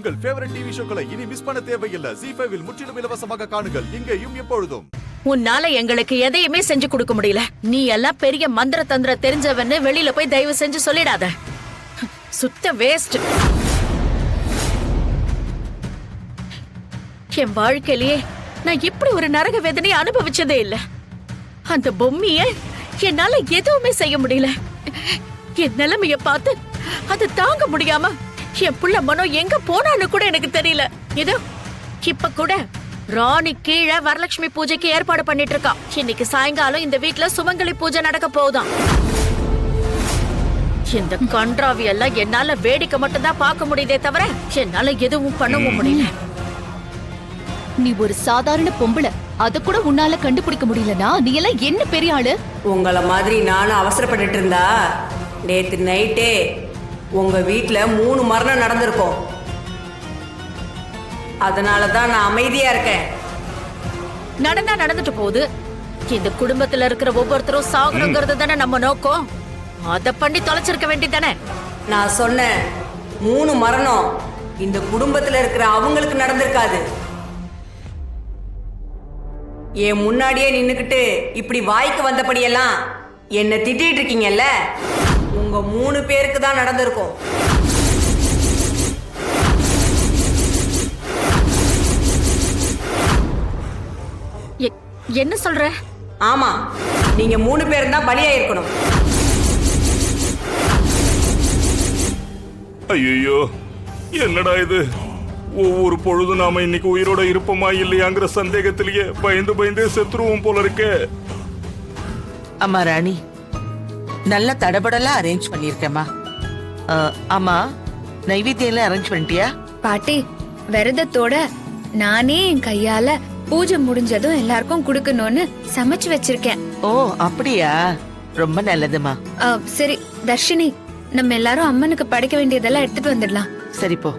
உங்கள் favourite TV ஷோக்களை இனி miss பண்ண தேவையில்லை. ZEE5 இல் முற்றிலும் இலவசமாக காணுங்கள். இங்கேயும் எப்பொழுதும். உன்னால எங்களுக்கு எதையுமே செஞ்சு கொடுக்க முடியல. நீ எல்லாம் பெரிய மந்திர தந்திர தெரிஞ்சவன்னு வெளியில போய் தயவு செஞ்சு சொல்லிடாத. சுத்த வேஸ்ட். என் வாழ்க்கையிலேயே நான் இப்படி ஒரு நரக வேதனையை அனுபவிச்சதே இல்ல. அந்த பொம்மைய என்னால எதுவுமே செய்ய முடியல. என் நிலைமைய பார்த்து அது தாங்க முடியாம என் புள்ள மனோ எங்க போனான்னு கூட எனக்கு தெரியல. இதோ இப்ப கூட ராணி கீழே வரலட்சுமி பூஜைக்கு ஏற்பாடு பண்ணிட்டு இருக்கா. இன்னைக்கு சாயங்காலம் இந்த வீட்ல சுமங்கலி பூஜை நடக்க போகுதாம். இந்த கன்றாவி எல்லாம் என்னால வேடிக்கை மட்டும் தான் பார்க்க முடியுதே தவிர என்னால எதுவும் பண்ணவும் முடியல. நீ ஒரு சாதாரண பொம்பளை, அத கூட உன்னால கண்டுபிடிக்க முடியலனா நீ எல்லாம் என்ன பெரிய ஆளு? உங்களை மாதிரி நானும் அவசரப்பட்டுட்டு இருந்தா நேத்து நைட்டே உங்க வீட்டுல 3 மரணம் நடந்திருக்கும். அதனாலதான் நான் அமைதியா இருக்கேன். நடந்தா நடந்துட்டு போகுது. இந்த குடும்பத்துல இருக்கிற ஒவ்வொருத்தரும் சாகணுங்கிறது தானே நம்ம நோக்கம். அத பண்ணி தொலைச்சிருக்க வேண்டியதானே. நான் சொன்னேன் 3 மரணம் இந்த குடும்பத்துல இருக்கிற அவங்களுக்கு நடந்திருக்காது. என் முன்னாடியே நின்னுக்கிட்டு இப்படி வாய்க்கு வந்தபடியெல்லாம் என்ன திட்டிட்டு இருக்கீங்கல்ல, உங்க 3 பேருக்கு தான் நடந்திருக்கும். என்ன சொல்ற? ஆமா, நீங்க 3 பேரும் தான் பலியாயிருக்கணும். ஐயோ, என்னடா இது? ஒவ்வொரு பொழுதும் நாம இன்னைக்கு உயிரோட இருப்போமா இல்லையாங்கிற சந்தேகத்திலேயே பயந்து பயந்தே செத்துருவோம் போல இருக்கே. அம்மா ராணி, நல்ல தடபடலா அரேஞ்ச் பண்ணிருக்கேம்மா. அம்மா, நைவேத்தியம் அரேஞ்ச் பண்ணிட்டியா? பாட்டி, விரதத்தோட நானே என் கையால பூஜை முடிஞ்சதும் எல்லாருக்கும் குடுக்கணும்னு சமைச்சு வச்சிருக்கேன். ஓ அப்படியா? ரொம்ப நல்லதுமா. சரி தர்ஷினி, நம்ம எல்லாரும் அம்மனுக்கு படைக்க வேண்டியதெல்லாம் எடுத்துட்டு வந்துடலாம். சரி போ.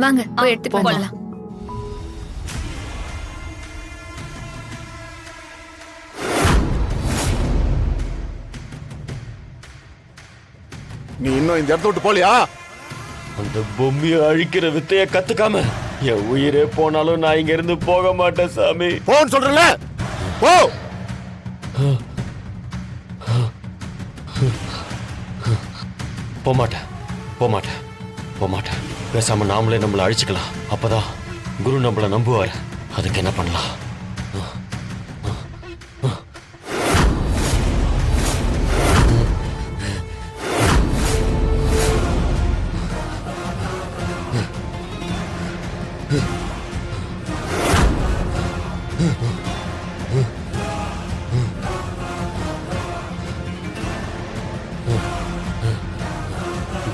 வாங்க போய் எடுத்துட்டு வந்துடலாம். நீ இன்னும் இந்த இடத்த விட்டு போலியா? அந்த பொம்மையை அழிக்கிற வித்தைய கத்துக்காம என் உயிரே போனாலும் நான் இங்க இருந்து போக மாட்டேன் சாமி. போன்னு சொல்றல, போ. போமாட்டேன், போமாட்டேன், போமாட்டேன். பேசாம நாமளே நம்மளை அழிச்சுக்கலாம். அப்பதான் குரு நம்மளை நம்புவார். அதுக்கு என்ன பண்ணலாம்?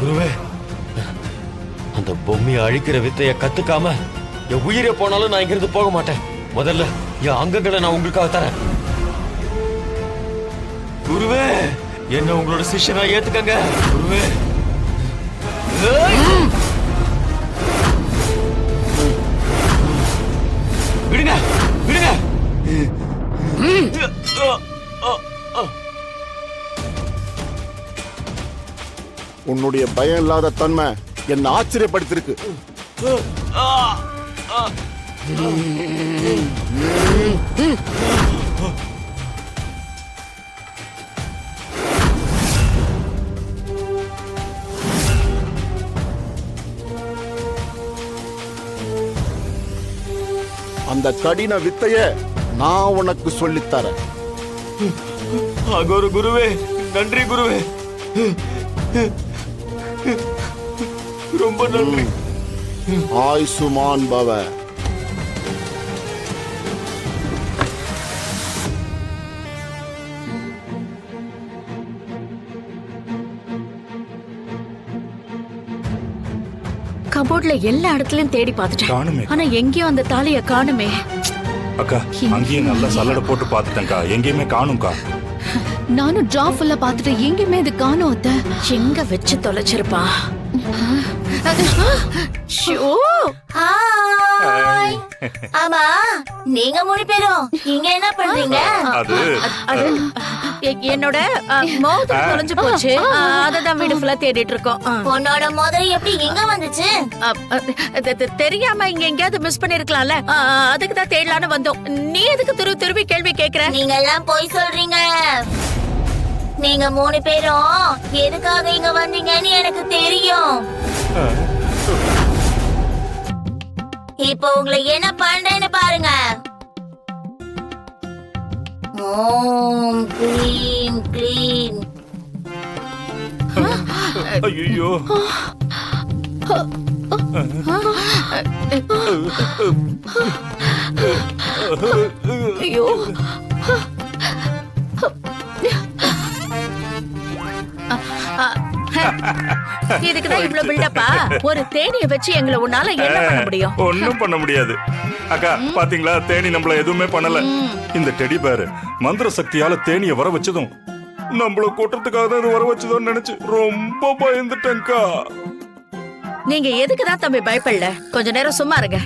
குருவே, அந்த பொம்மையை அழிக்கிற வித்தைய கத்துக்காம என் உயிரே போனாலும் நான் இங்கிருந்து போக மாட்டேன். முதல்ல என் அங்கங்களை நான் உங்களுக்காக தரேன். குருவே, என்ன உங்களோட சிஷ்யனா ஏத்துக்கங்க. குருவே, விடுங்க, விடுங்க. உன்னுடைய பயம் இல்லாத தன்மை என்ன ஆச்சரியப்படுத்திருக்கு. அந்த கடின வித்தைய நான் உனக்கு சொல்லித்தரேன். அகோர குருவே, நன்றி குருவே, ரொம்ப நன்றி. ஆயுசுமான் பவ. கபோர்ட்ல எல்லா இடத்துலயும் தேடி பார்த்துட்டேன். ஆனா எங்கேயும் அந்த தாலிய காணுமே. அக்கா, அங்கேயும் நல்லா சல்லடை போட்டு பார்த்துட்டேன்க்கா, எங்கேயுமே காணும்க்கா. நானும் டிரா ஃபுல்லா பார்த்துட்டு எங்கேயுமே இது காணோம். அத்தை எங்க வச்சு தொலைச்சிருப்பா? ஆமா, நீங்க 3 பேரும் இங்க என்ன பண்றீங்க? அது என்னோட மோதிரம் தொலைஞ்சு போச்சு. அததான் வீடு ஃபுல்லா தேடிட்டு இருக்கோம். உன்னோட மோதிரம் எப்படி எங்க வந்துச்சு? தெரியாம இங்க எங்கேயாவது மிஸ் பண்ணிருக்கலாம்ல. அதுக்கு தான் தேடலான்னு வந்தோம். நீ எதுக்கு திருப்பி கேள்வி கேக்குற? நீங்க எல்லாம் பொய் சொல்றீங்க. நீங்க 3 பேரும் எதுக்காக இங்க வந்தீங்கன்னு எனக்கு தெரியும். இப்போ உங்களை என்ன பண்றேன்னு பாருங்க. ஓம் க்ளீன் க்ளீன். ஐயோ ஐயோ இதுக்குதான் இவ்ளோ பில்டப்பா? ஒரு தேனிய வச்சு எங்களை உன்னால என்ன பண்ண முடியும்? ஒண்ணும் பண்ண முடியாது. அக்கா பாத்தீங்களா, தேனி நம்மள எதுவுமே பண்ணல. இந்த டெடி பேர் மந்திர சக்தியால தேனிய வர வச்சதும் நம்மள கூட்டத்துக்காக தான் இது வர வச்சதுன்னு நினைச்சு ரொம்ப பயந்துட்டேன்க்கா. நீங்க எதுக்குதான் தம்பி பயப்படல? கொஞ்ச நேரம் சும்மா இருங்க.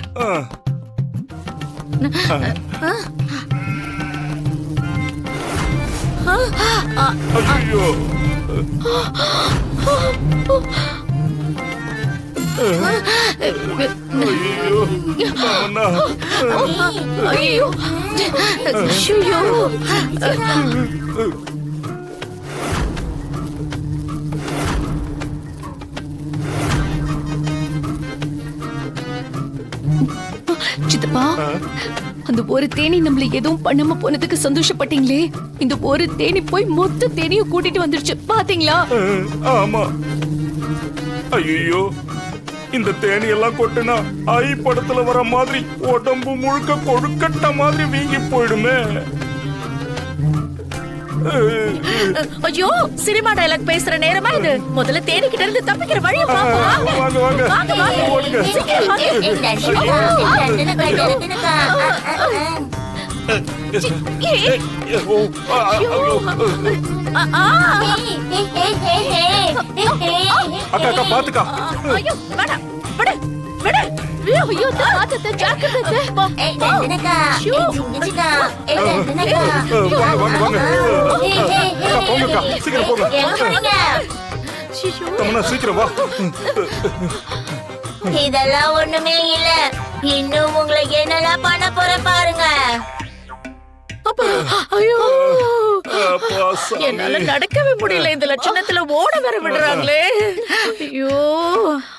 ஐயோ ஐயோ அண்ணா. ஐயோ ஐயோ சித்தப்பா, அந்த ஒரு தேனி நம்மள எதுவும் பண்ணாம போனதுக்கு சந்தோஷப்பட்டீங்களே, இந்த ஒரு தேனி போய் மொத்த தேனியும் கூட்டிட்டு வந்துருச்சு பாத்தீங்களா? ஆமா. ஐயோ இந்த தேனி எல்லாம் கொட்டுனா ஐ படத்துல வர மாதிரி உடம்பு முழுக்க கொழுக்கட்ட மாதிரி வீங்கி போயிடுமே. ஐயோ சினிமா டயலாக் பேசுற நேரமா இது? முதல்ல தேனி கிட்ட இருந்து தப்பிக்கிற வழிய பாப்போம். வாங்க வாங்க வாங்க வாங்க. ஓடுங்க. சீக்கிரம் அக்கா அக்கா பாத்துக்கா. ஐயோ வேடா விடு விடு. ஐயோ தாத்தா ஜாக்கிரதை. வாங்க வாங்க வாங்க. அக்கா போங்கக்கா, சீக்கிரம் போங்க. தமன்னா சீக்கிரம் வா. இதெல்லாம் ஒண்ணுமே இல்ல. இன்னும் உங்களை என்னெல்லாம் பண்ண போற பாருங்க. ஐயோ அப்பா சாமி. என்னால நடக்கவே முடியல. இந்த லட்சணத்துல ஓட வர விடுறாங்களே. ஐயோ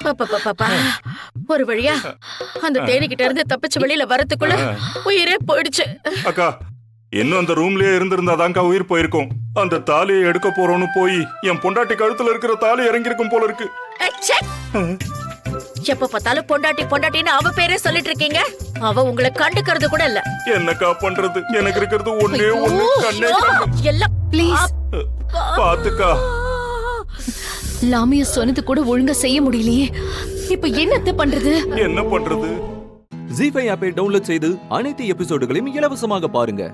பாப்பா ஒரு வழியா அந்த தேனி கிட்ட இருந்து தப்பிச்சு வெளியில வரதுக்குள்ள உயிரே போயிடுச்சு. அக்கா இன்னும் அந்த ரூம்லயே இருந்திருந்தாதான்க்கா உயிர் போயிருக்கும். அந்த தாலியை எடுக்க போறோம்னு போய் என் பொண்டாட்டி கழுத்துல இருக்கிற தாலி இறங்கிருக்கும் போல இருக்கு. ச்சே. எப்ப பார்த்தாலும் பொண்டாட்டி பொண்டாட்டின்னு அவ பேரே சொல்லிட்டு இருக்கீங்க. அவ உங்களை கண்டுக்கிறது கூட இல்ல. என்னக்கா பண்றது? எனக்கு இருக்கிறது ஒண்ணே ஒண்ணு, கண்ணே கண்ணு. எல்லாம் ப்ளீஸ் பாத்துக்கா. லாமியா சொன்னது கூட ஒழுங்கா செய்ய முடியலையே, இப்ப என்னத்த பண்றது? என்ன பண்றது? ஜீ5 ஆப்பை டவுன்லோட் செய்து அனைத்து எபிசோடுகளையும் இலவசமாக பாருங்க.